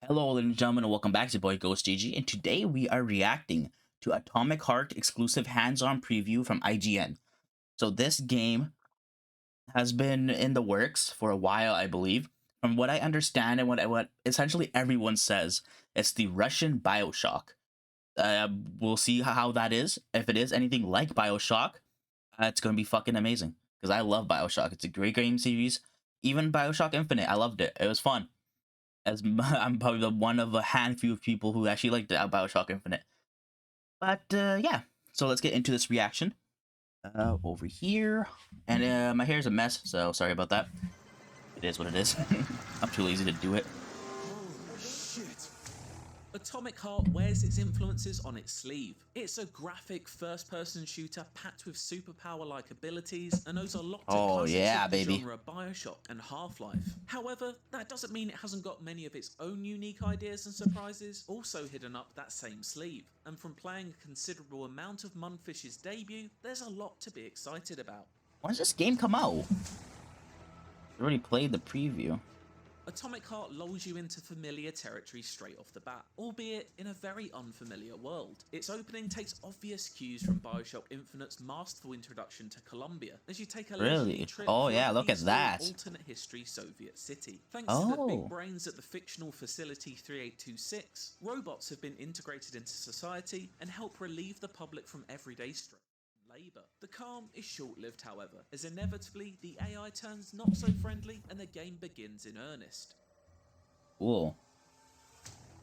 Hello, ladies and gentlemen, and welcome back to Boy Ghost GG. And today we are reacting to Atomic Heart exclusive hands-on preview from IGN. So this game has been in the works for a while, I believe. From what I understand and what essentially everyone says, it's the Russian BioShock. We'll see how that is. If it is anything like BioShock, it's gonna be fucking amazing because I love BioShock. It's a great game series. Even BioShock Infinite, I loved it. It was fun. I'm probably the one of a handful of people who actually liked BioShock Infinite. But yeah, so let's get into this reaction. Over here, and my hair's a mess, so sorry about that. It is what it is. I'm too lazy to do it. Holy shit! Atomic Heart wears its influences on its sleeve. It's a graphic first-person shooter packed with superpower-like abilities and owes a lot to Oh classics yeah, of the baby. genre BioShock and Half-Life. However, that doesn't mean it hasn't got many of its own unique ideas and surprises also hidden up that same sleeve. And from playing a considerable amount of Mundfish's debut, there's a lot to be excited about. When does this game come out? I already played the preview. Atomic Heart lulls you into familiar territory straight off the bat, albeit in a very unfamiliar world. Its opening takes obvious cues from BioShock Infinite's masterful introduction to Columbia, as you take a leisurely Really? trip Oh through yeah, a look at peaceful, that. alternate history Soviet city. Thanks to the big Oh. brains at the fictional Facility 3826, robots have been integrated into society and help relieve the public from everyday stress. Labour. The calm is short-lived, however, as inevitably the AI turns not so friendly and the game begins in earnest. Cool.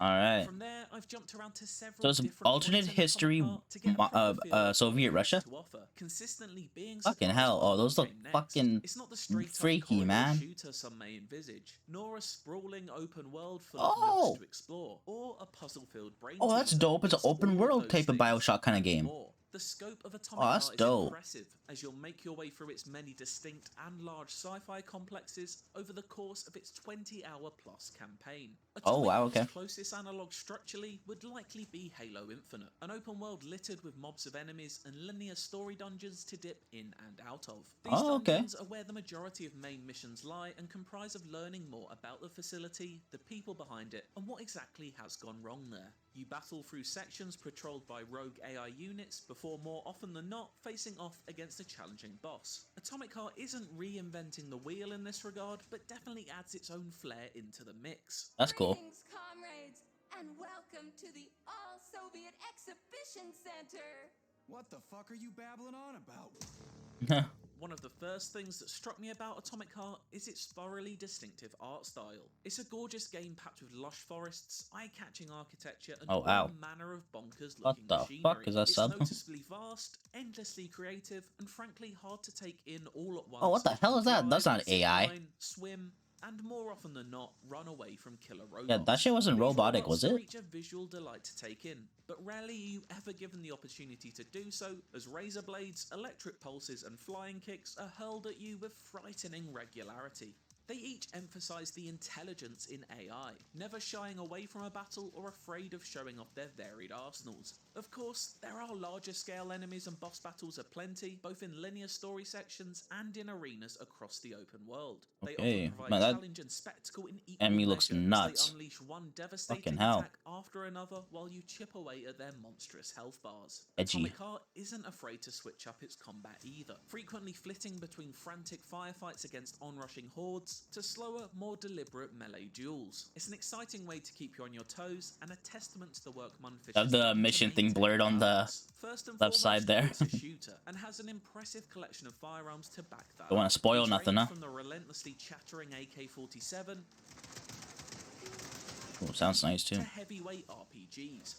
All right. From there, I've jumped around to several So it's different alternate points in Atomic history, Heart to get a proper feel of what Soviet it has Russia. to offer, consistently being Fucking surprised hell! by Oh, what those look came next. fucking It's not the straight-up freaky, corridor man. shooter some may envisage, nor a sprawling open world full of Oh. nooks to explore, or a puzzle-filled brain Oh, that's teaser. dope. It's an open all of world those type of things BioShock kind of and game. more. The scope of Atomic Oh, that's Heart is dope. impressive, as you'll make your way through its many distinct and large sci-fi complexes over the course of its 20-hour-plus campaign. Oh, Atomic wow, Heart's okay. closest analog structurally would likely be Halo Infinite, an open world littered with mobs of enemies and linear story dungeons to dip in and out of. These Oh, okay. dungeons are where the majority of main missions lie and comprise of learning more about the facility, the people behind it, and what exactly has gone wrong there. You battle through sections patrolled by rogue AI units before more often than not facing off against a challenging boss. Atomic Heart isn't reinventing the wheel in this regard, but definitely adds its own flair into the mix. That's cool. Greetings, comrades, and welcome to the All-Soviet Exhibition Center. What the fuck are you babbling on about? One of the first things that struck me about Atomic Heart is its thoroughly distinctive art style. It's a gorgeous game packed with lush forests, eye-catching architecture, and all manner of bonkers-looking machinery. Fuck is that it's sub? noticeably vast, endlessly creative, and frankly hard to take in all at once. Oh, what the hell is that? That's not AI. Swim, and more often than not, run away from killer robots. Yeah, that shit wasn't robotic, was it? Reach a visual delight to take in, but rarely are you ever given the opportunity to do so, as razor blades, electric pulses, and flying kicks are hurled at you with frightening regularity. They each emphasize the intelligence in AI, never shying away from a battle or afraid of showing off their varied arsenals. Of course, there are larger scale enemies and boss battles aplenty, both in linear story sections and in arenas across the open world. They often provide challenge and spectacle in equal enemy looks measure, nuts. as they unleash one devastating hell. attack after another while you chip away at their monstrous health bars. Edgy. Atomic Heart isn't afraid to switch up its combat either, frequently flitting between frantic firefights against onrushing hordes to slower, more deliberate melee duels. It's an exciting way to keep you on your toes and a testament to the work Mundfish has The done to mission thing maintain blurred on the balance. First and left side there. It's a shooter and has an impressive collection of firearms to back that. Don't want to spoil These nothing, range huh? from the relentlessly chattering AK-47 Oh, sounds nice too. to heavyweight RPGs.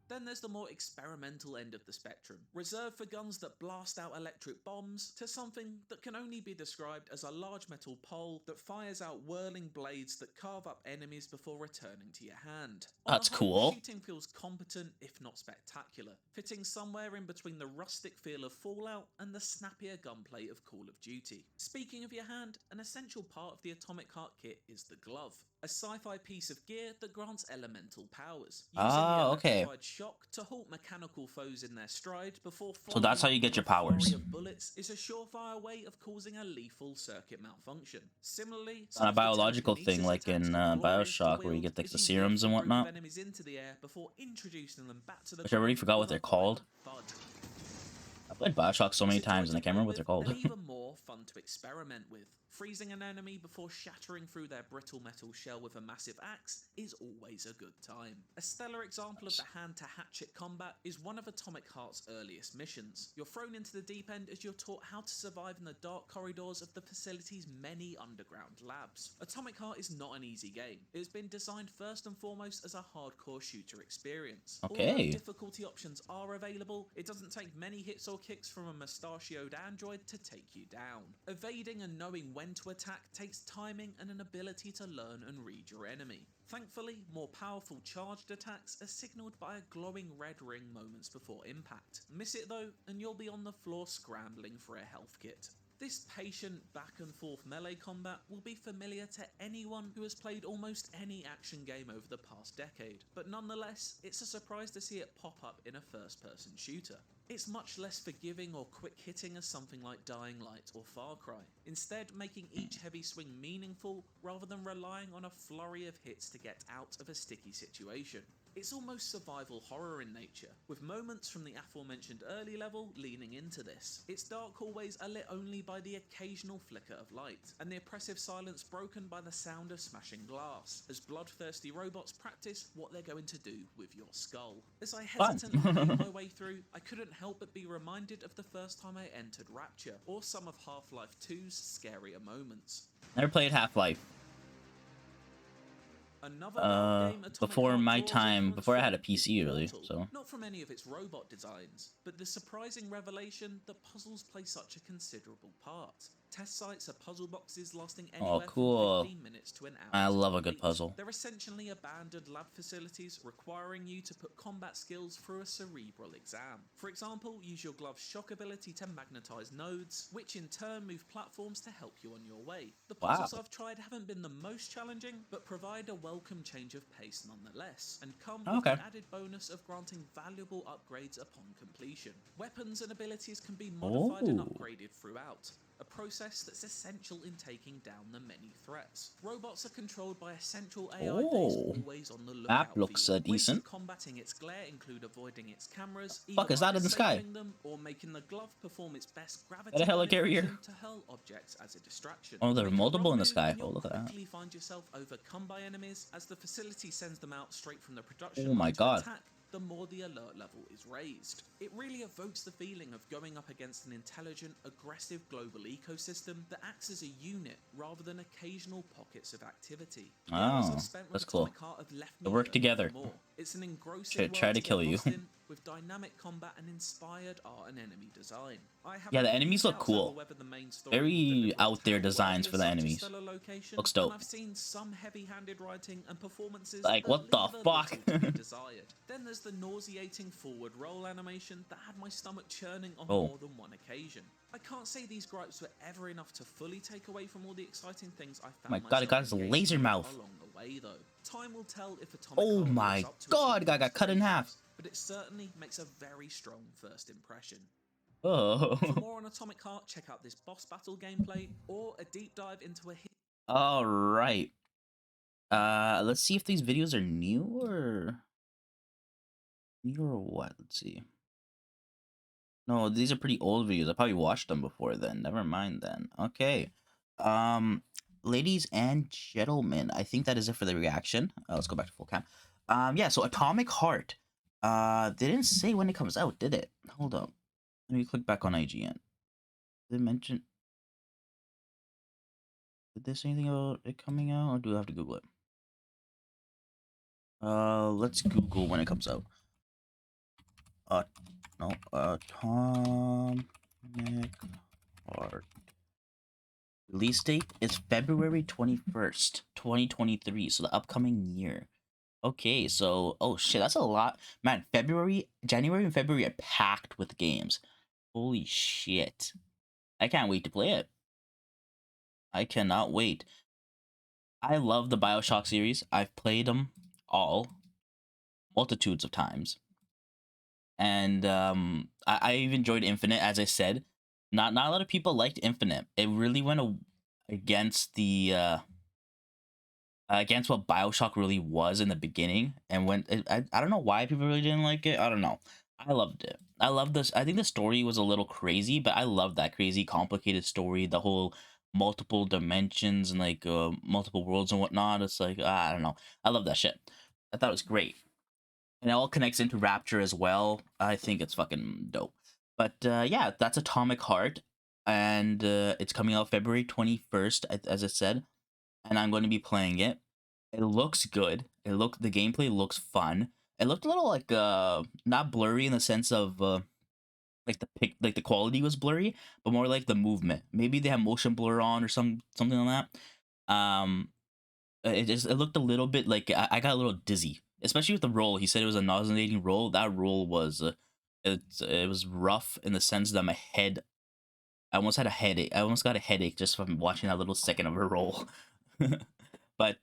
Then there's the more experimental end of the spectrum, reserved for guns that blast out electric bombs, to something that can only be described as a large metal pole that fires out whirling blades that carve up enemies before returning to your hand. That's On the whole, cool. shooting feels competent, if not spectacular, fitting somewhere in between the rustic feel of Fallout and the snappier gunplay of Call of Duty. Speaking of your hand, an essential part of the Atomic Heart kit is the glove. a sci-fi piece of gear that grants elemental powers, using the Oh, okay. electrified shock to halt mechanical foes in their stride before So following that's how up you get with your a flurry powers. of bullets is a surefire way of causing a lethal circuit malfunction. Similarly, Not some a of the biological thing telekinesis like attacks in are glorious to Bioshock, where you wield get like as the you lift serums a and group of whatnot. enemies into the air before introducing them back to the Which I already ground forgot what with they're a violent called. thud. I played Bioshock so many Is it toy times and I to can't play remember what they're with called. and even more fun to experiment with? Freezing an enemy before shattering through their brittle metal shell with a massive axe is always a good time. A stellar example of the hand-to-hatchet combat is one of Atomic Heart's earliest missions. You're thrown into the deep end as you're taught how to survive in the dark corridors of the facility's many underground labs. Atomic Heart is not an easy game. It's been designed first and foremost as a hardcore shooter experience. Although Okay. difficulty options are available, it doesn't take many hits or kicks from a mustachioed android to take you down. Evading and knowing when to attack takes timing and an ability to learn and read your enemy. Thankfully, more powerful charged attacks are signalled by a glowing red ring moments before impact. Miss it though, and you'll be on the floor scrambling for a health kit. This patient back and forth melee combat will be familiar to anyone who has played almost any action game over the past decade, but nonetheless, it's a surprise to see it pop up in a first-person shooter. It's much less forgiving or quick-hitting as something like Dying Light or Far Cry, instead making each heavy swing meaningful rather than relying on a flurry of hits to get out of a sticky situation. It's almost survival horror in nature, with moments from the aforementioned early level leaning into this. Its dark hallways are lit only by the occasional flicker of light, and the oppressive silence broken by the sound of smashing glass, as bloodthirsty robots practice what they're going to do with your skull. As I Fun. hesitantly made my way through, I couldn't help but be reminded of the first time I entered Rapture, or some of Half-Life 2's scarier moments. Never played Half-Life. Another bold game Atomic Before Heart my draws time, influence before I from had a is PC really, Portal. so. Not from any of its robot designs, but the surprising revelation that puzzles play such a considerable part. Test sites are puzzle boxes lasting anywhere cool. from 15 minutes to an hour. I to love a good complete. puzzle. They're essentially abandoned lab facilities requiring you to put combat skills through a cerebral exam. For example, use your glove's shock ability to magnetize nodes, which in turn move platforms to help you on your way. The puzzles I've tried haven't been the most challenging, but provide a welcome change of pace nonetheless, and come with the added bonus of granting valuable upgrades upon completion. Weapons and abilities can be modified and upgraded throughout, a process that's essential in taking down the many threats. Robots are controlled by a central AI that is always on the lookout That looks for you. Ways decent. of combating its glare include avoiding its cameras, Fuck, either is by that in the sky? disabling them or making the glove perform its best Got a gravity-guided helicarrier. vision to hurl objects as a distraction. Oh, there are Make a multiple wrong in the move sky. and Oh, you'll look at that. quickly find yourself overcome by enemies as the facility sends them out straight from the production Oh my line to god. attack. The more the alert level is raised. It really evokes the feeling of going up against an intelligent, aggressive global ecosystem that acts as a unit rather than occasional pockets of activity. The hours I've spent with that's cool. Atomic Heart have left me They work yearning together. for more. It's an engrossing Try world to kill get you. lost in, with dynamic combat and inspired art and enemy design. I have Yeah, the a few enemies look doubts cool. over whether the main story will Very deliver out there attack designs worthy for of the such a enemies. stellar location, Looks and dope. I've seen some heavy-handed writing and performances Like, that what the leave a fuck? little to be desired. Then there's the nauseating forward roll animation that had my stomach churning on Oh. more than one occasion. I can't say these gripes were ever enough to fully take away from all the exciting things I found My god, it got his myself laser engaging mouth. with along the way, though. Time will tell if Atomic Oh Heart my lives up to its god, long got cut in half. aspirations, but it certainly makes a very strong first impression. Oh. For more on Atomic Heart, check out this boss battle gameplay or a deep dive into a All right. Let's see if these videos are new or what. Let's see. No, these are pretty old videos. I probably watched them before then. Never mind then. Okay. Ladies and gentlemen, I think that is it for the reaction. Let's go back to full cam. Yeah, so Atomic Heart. They didn't say when it comes out, did it? Hold up. Let me click back on IGN. Did it mention? Did they say anything about it coming out, or do I have to Google it? Let's Google when it comes out. No, Atomic Heart. Release date is February 21st, 2023, so the upcoming year. Okay, so, oh shit, that's a lot. Man, January and February are packed with games. Holy shit. I can't wait to play it. I cannot wait. I love the Bioshock series. I've played them all multitudes of times, and I've enjoyed Infinite. As I said, not a lot of people liked Infinite. It really went against the against what Bioshock really was in the beginning, and when I don't know why people really didn't like it. I don't know. I loved it. I love this. I think the story was a little crazy, but I love that crazy, complicated story. The whole multiple dimensions and like multiple worlds and whatnot. It's like I don't know. I love that shit. I thought it was great, and it all connects into Rapture as well. I think it's fucking dope. But yeah, that's Atomic Heart, and it's coming out February 21st, as I said, and I'm going to be playing it. It looks good. The gameplay looks fun. It looked a little like not blurry in the sense of like the quality was blurry, but more like the movement. Maybe they have motion blur on or something like that. It looked a little bit like I got a little dizzy, especially with the roll. He said it was a nauseating roll. That roll was it was rough in the sense that my head. I almost had a headache. I almost got a headache just from watching that little second of a roll. But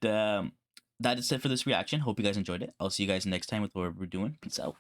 that is it for this reaction. Hope you guys enjoyed it. I'll see you guys next time with what we're doing. Peace out.